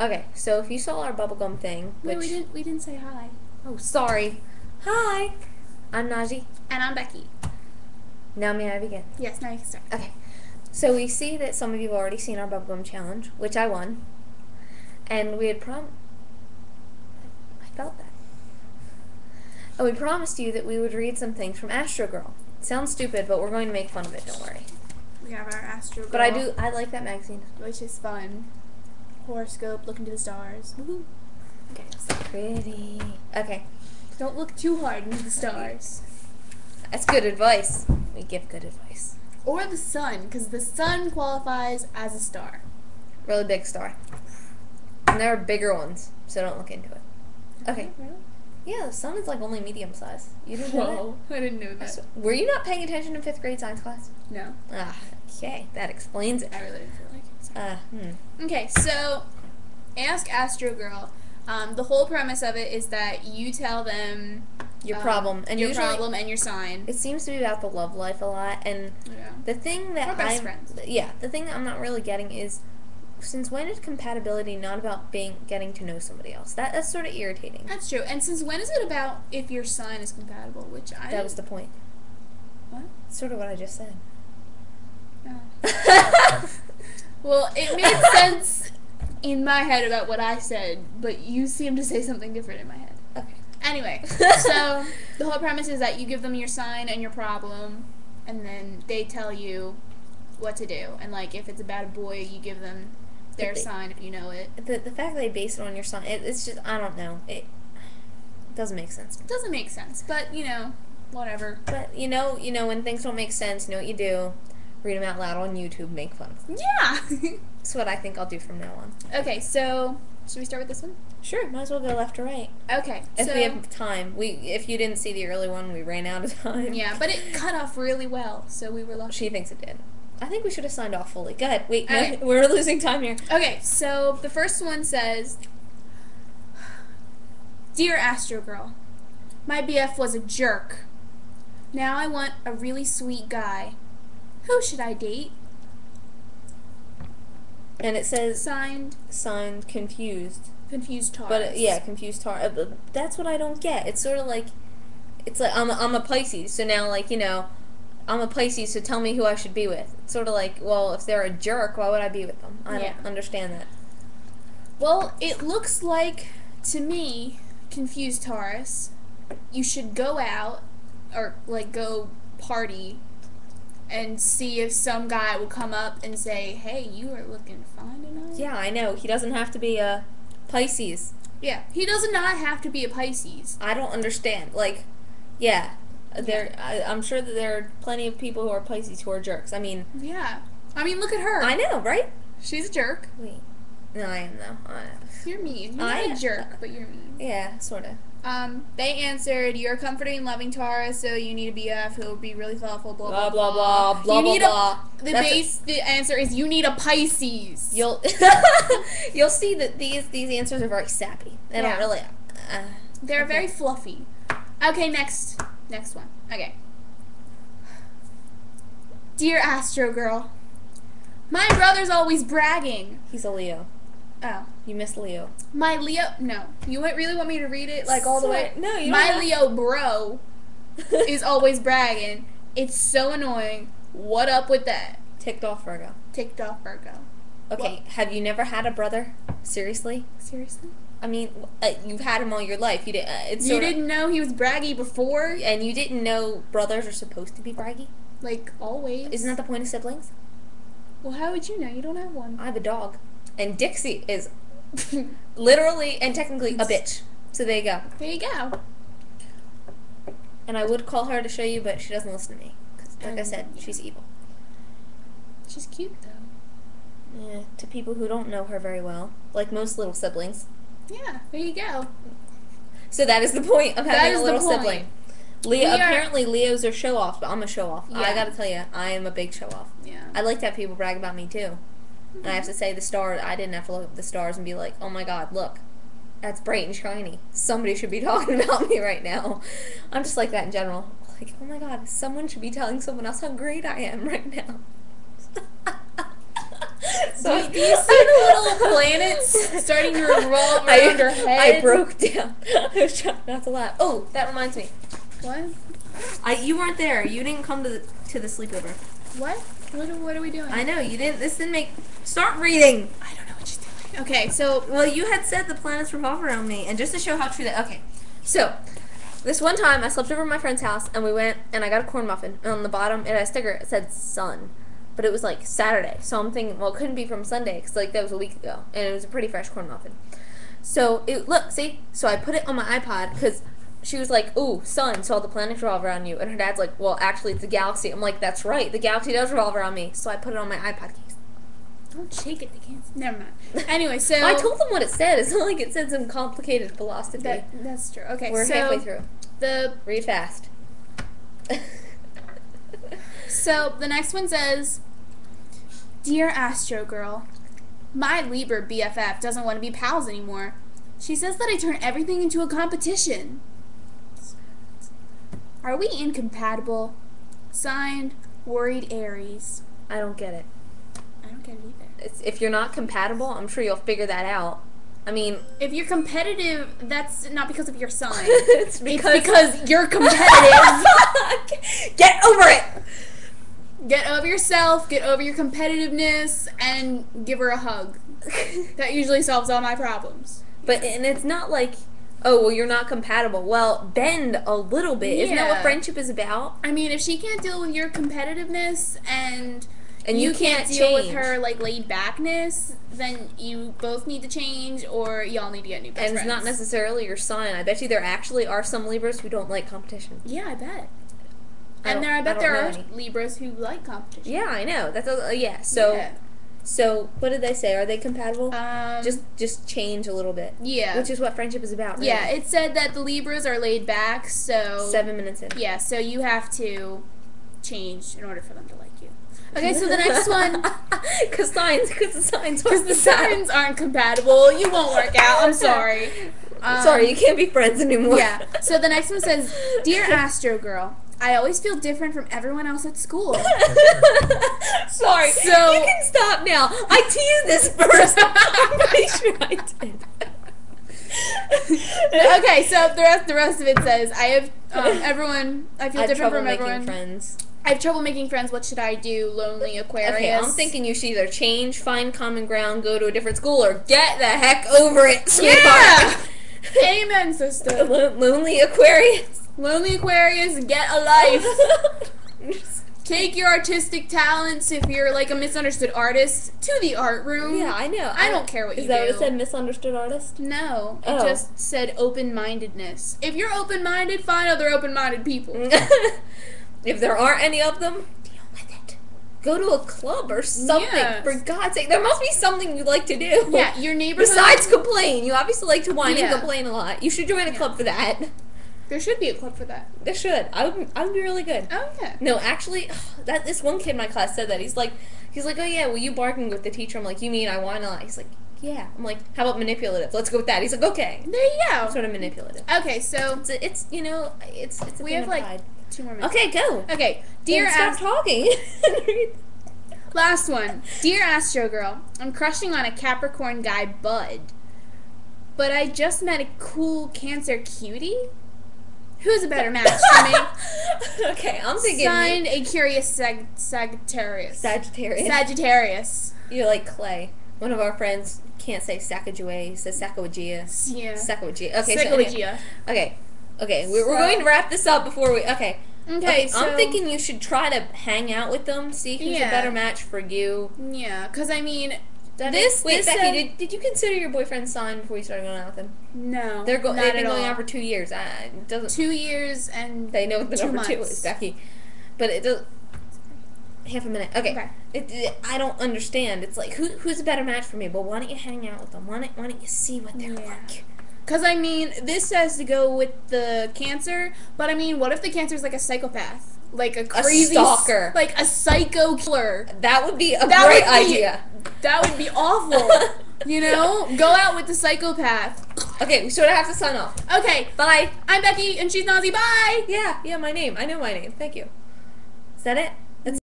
Okay, so if you saw our bubblegum thing, Wait, which... we didn't say hi. Oh, sorry. Hi, I'm Najji. And I'm Becky. Now may I begin? Yes, now you can start. Okay, so we see that some of you have already seen our bubblegum challenge, which I won. And we had I felt that. And we promised you that we would read some things from Astrogirl. It sounds stupid, but we're going to make fun of it, don't worry. We have our Astrogirl. But I like that magazine. Which is fun. Horoscope, look into the stars. Woohoo. Okay, so pretty. Okay. Don't look too hard into the stars. That's good advice. We give good advice. Or the sun, because the sun qualifies as a star. Really big star. And there are bigger ones, so don't look into it. Okay. Really? Yeah, the sun is like only medium size. You didn't know Whoa, I didn't know that? that. Were you not paying attention in 5th grade science class? No, Ah, okay. That explains it. I really didn't feel like it. So. Okay, so Ask Astrogirl. The whole premise of it is that you tell them Your problem. And your usually, problem and your sign. it seems to be about the love life a lot. And Yeah. the thing that We're best friends. Yeah, the thing that I'm not really getting is, since when is compatibility not about getting to know somebody else? That's sort of irritating. That's true. And since when is it about if your sign is compatible? Which That was the point. What? Sort of what I just said. Oh. Well, it made sense in my head about what I said, but you seem to say something different in my head. Okay. Anyway, so the whole premise is that you give them your sign and your problem, and then they tell you what to do. And like, if it's about a boy, you give them their sign if you know it. The fact that they base it on your sign, it's just, I don't know. It doesn't make sense. It doesn't make sense, but whatever. But you know when things don't make sense, you know what you do? Read them out loud on YouTube, make fun of them. Yeah. That's what I think I'll do from now on. Okay, so should we start with this one? Sure, might as well go left to right. Okay, If we have time. If you didn't see the early one, we ran out of time. Yeah, but it cut off really well, so we were lucky. She thinks it did. I think we should have signed off fully. Go ahead. Wait, no, Okay. we're losing time here. Okay, so the first one says, Dear Astrogirl, my BF was a jerk. Now I want a really sweet guy. Who should I date? And it says Signed, confused. Confused Taurus. But yeah, confused tar. But that's what I don't get. It's sort of like, it's like I'm a Pisces, so now like I'm a Pisces, so tell me who I should be with. It's sort of like, well, if they're a jerk, why would I be with them? I don't understand that. Well, it looks like, to me, confused Taurus, you should go out, or like go party, and see if some guy will come up and say, hey, you are looking fine tonight. Yeah, I know. He doesn't have to be a Pisces. Yeah, he does not have to be a Pisces. I don't understand. Like, yeah. I'm sure that there are plenty of people who are Pisces who are jerks. I mean... Yeah. I mean, look at her. I know, right? She's a jerk. Wait. No, I am, though. You're mean. You're not a jerk, but you're mean. Yeah, sort of. They answered, you're a comforting and loving Taurus, so you need a BF who will be really thoughtful, blah, Blah, blah, blah, blah, blah, you blah, need blah. The answer is you need a Pisces. You'll see that these answers are very sappy. They don't really... They're very fluffy. Okay, next one. Okay. Dear Astrogirl, my brother's always bragging. He's a Leo. Oh. You miss Leo. My Leo... No. You really want me to read it, like, all the way? No, you don't. My Leo bro is always bragging. It's so annoying. What up with that? Ticked off Virgo. Ticked off Virgo. Okay, have you never had a brother? Seriously? Seriously? I mean, you've had him all your life. You didn't know he was braggy before? And you didn't know brothers are supposed to be braggy? Like, always. Isn't that the point of siblings? Well, how would you know? You don't have one. I have a dog. And Dixie is literally and technically a bitch. So there you go. There you go. And I would call her to show you, but she doesn't listen to me. Because, like I said, she's evil. She's cute, though. Yeah, to people who don't know her very well. Like most little siblings. Yeah, there you go. So that is the point of having a little sibling. Apparently Leos are show-offs, but I'm a show-off. Yeah. I gotta tell you, I am a big show-off. Yeah. I like to have people brag about me, too. And I have to say the stars, I didn't have to look at the stars and be like, oh my god, look. That's bright and shiny. Somebody should be talking about me right now. I'm just like that in general. Like, oh my god, someone should be telling someone else how great I am right now. Sorry. Do you see the little planets starting to revolve around her head? I broke down. I was trying not to laugh. Oh, that reminds me. What? You weren't there. You didn't come to the sleepover. What? What are we doing? I know, you didn't. This didn't make. Start reading. I don't know what you're doing. Okay, so. Well, you had said the planets revolve around me, and just to show how true that. Okay, so this one time I slept over at my friend's house, and we went, and I got a corn muffin, and on the bottom it had a sticker. It said sun, but it was like Saturday, so I'm thinking, well, it couldn't be from Sunday, because like that was a week ago, and it was a pretty fresh corn muffin. So look, see. So I put it on my iPod because she was like, "Ooh, sun, so all the planets revolve around you," and her dad's like, "Well, actually, it's a galaxy." I'm like, "That's right, the galaxy does revolve around me." So I put it on my iPod case. Don't shake it. They can't. Never mind. Anyway, so I told them what it said. It's not like it said some complicated philosophy. That's true. Okay, We're halfway through. Read fast. So the next one says, "Dear Astrogirl, my Libra BFF doesn't want to be pals anymore. She says that I turn everything into a competition. Are we incompatible? Signed, Worried Aries." I don't get it. I don't get it either. If you're not compatible, I'm sure you'll figure that out. I mean, if you're competitive, that's not because of your sign. it's because you're competitive. Get over it. Get over yourself, get over your competitiveness, and give her a hug. That usually solves all my problems. And it's not like, oh, well, you're not compatible. Well, bend a little bit. Yeah. Isn't that what friendship is about? I mean, if she can't deal with your competitiveness and you can't deal with her like laid backness, then you both need to change, or y'all need to get new best friends. And it's not necessarily your sign. I bet you there actually are some Libras who don't like competition. Yeah, I bet. I bet there are Libras who like competition. Yeah, I know. That's yeah. So what did they say? Are they compatible? Just change a little bit. Yeah. Which is what friendship is about, really. Yeah, it said that the Libras are laid back, so 7 minutes in. Yeah, so you have to change in order for them to like you. Okay, so the next one, because the signs aren't compatible. You won't work out. I'm sorry. Sorry, you can't be friends anymore. Yeah. So the next one says, "Dear Astrogirl, I always feel different from everyone else at school." Sorry. So you can stop now. I teased this first. I'm pretty sure I did. Okay, so the rest of it says, "I have I feel different from everyone. Friends. I have trouble making friends. What should I do? Lonely Aquarius." Okay, I'm thinking you should either change, find common ground, go to a different school, or get the heck over it, sweetheart. Yeah. Amen, sister. Lonely Aquarius. Lonely Aquarius, get a life. Take your artistic talents, if you're like a misunderstood artist, to the art room. Yeah, I know. I don't care what you do. Is that what it said, misunderstood artist? No, it just said open-mindedness. If you're open-minded, find other open-minded people. If there aren't any of them, deal with it. Go to a club or something. Yeah. For God's sake, there must be something you like to do. Yeah, your neighborhood. Besides complain, you obviously like to whine and complain a lot. You should join a club for that. There should be a club for that. There should. I would be really good. Oh yeah. No, actually, this one kid in my class said that. He's like, oh yeah, well you barking with the teacher. I'm like, you mean I whine a lot? He's like, yeah. I'm like, how about manipulative? Let's go with that. He's like, okay. There you go. Sort of manipulative. Okay, so it's a we have like 2 more minutes. Okay, go. Okay, dear stop talking. Last one. Dear Astrogirl, I'm crushing on a Capricorn guy, Bud, but I just met a cool Cancer cutie. Who's a better match for me? Okay, I'm thinking. Signed, a curious Sagittarius. Sagittarius. You're like Clay. One of our friends can't say Sacagawea. He says Sacagawea. Yeah. Sacagawea. Okay. Sacagawea. Okay. We're going to wrap this up before we. Okay. Okay. So I'm thinking you should try to hang out with them. See who's a better match for you. Yeah, because I mean. Becky, did you consider your boyfriend's sign before you started going out with him? No. They've been going out for 2 years. 2 years and they know what the 2 number 2 months. is, Becky. But it does. Half a minute. Okay. I don't understand. It's like who's a better match for me? But why don't you hang out with them? Why don't you see what they're like? Because I mean, this says to go with the Cancer, but I mean, what if the Cancer's like a psychopath? Like a crazy stalker. Like a psycho killer. That would be a great idea. That would be awful. You know? Go out with the psychopath. Okay, we sort of have to sign off. Okay. Bye. I'm Becky, and she's Najji. Bye! Yeah, my name. I know my name. Thank you. Is that it?